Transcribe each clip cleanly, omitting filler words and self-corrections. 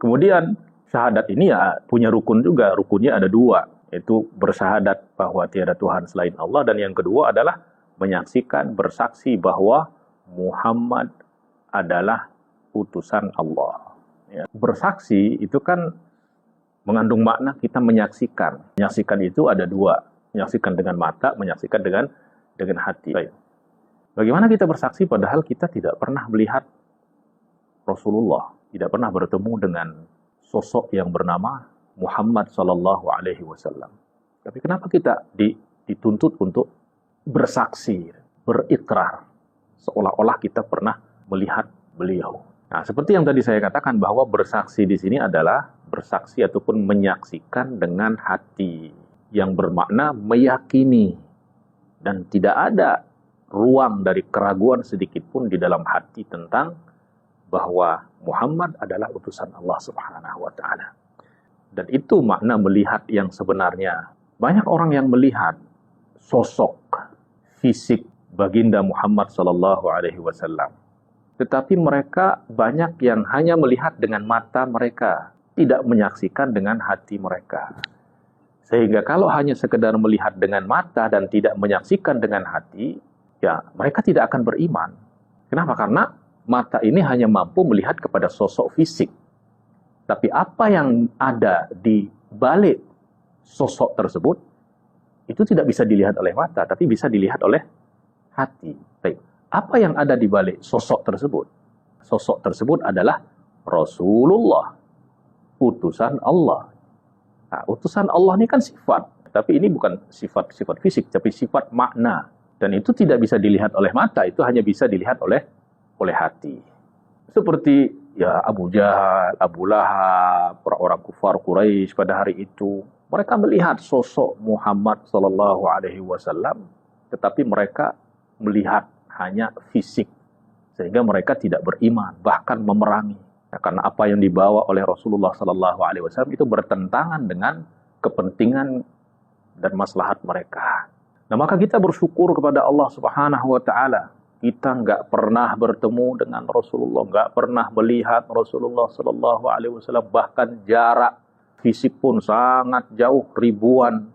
Kemudian syahadat ini ya punya rukun juga. Rukunnya ada dua, yaitu bersyahadat bahwa tiada Tuhan selain Allah, dan yang kedua adalah menyaksikan, bersaksi bahwa Muhammad adalah utusan Allah. Ya. Bersaksi itu kan mengandung makna kita menyaksikan. Menyaksikan itu ada dua. Menyaksikan dengan mata, menyaksikan dengan hati. Baik. Bagaimana kita bersaksi padahal kita tidak pernah melihat Rasulullah, tidak pernah bertemu dengan sosok yang bernama Muhammad sallallahu alaihi wasallam. Tapi kenapa kita dituntut untuk bersaksi, berikrar seolah-olah kita pernah melihat beliau. Nah, seperti yang tadi saya katakan bahwa bersaksi di sini adalah bersaksi ataupun menyaksikan dengan hati yang bermakna meyakini, dan tidak ada ruang dari keraguan sedikit pun di dalam hati tentang bahwa Muhammad adalah utusan Allah Subhanahu wa taala. Dan itu makna melihat yang sebenarnya. Banyak orang yang melihat sosok fisik baginda Muhammad sallallahu alaihi wasallam. Tetapi mereka banyak yang hanya melihat dengan mata mereka, tidak menyaksikan dengan hati mereka. Sehingga kalau hanya sekedar melihat dengan mata dan tidak menyaksikan dengan hati, ya mereka tidak akan beriman. Kenapa? Karena mata ini hanya mampu melihat kepada sosok fisik. Tapi apa yang ada di balik sosok tersebut, itu tidak bisa dilihat oleh mata, tapi bisa dilihat oleh hati. Baik. Apa yang ada di balik sosok tersebut? Sosok tersebut adalah Rasulullah, utusan Allah. Nah, utusan Allah ini kan sifat, tapi ini bukan sifat fisik, tapi sifat makna. Dan itu tidak bisa dilihat oleh mata, itu hanya bisa dilihat oleh hati. Seperti ya Abu Jahal, Abu Lahab, orang kufar Quraisy pada hari itu, mereka melihat sosok Muhammad sallallahu alaihi wasallam, tetapi mereka melihat hanya fisik, sehingga mereka tidak beriman, bahkan memerangi. Ya, karena apa yang dibawa oleh Rasulullah sallallahu alaihi wasallam itu bertentangan dengan kepentingan dan maslahat mereka. Nah, maka kita bersyukur kepada Allah Subhanahu wa taala. Kita nggak pernah bertemu dengan Rasulullah, nggak pernah melihat Rasulullah sallallahu alaihi wasallam, bahkan jarak fisik pun sangat jauh, ribuan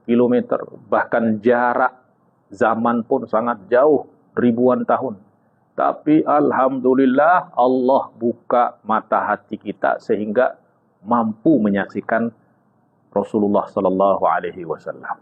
kilometer, bahkan jarak zaman pun sangat jauh, ribuan tahun. Tapi alhamdulillah Allah buka mata hati kita sehingga mampu menyaksikan Rasulullah sallallahu alaihi wasallam.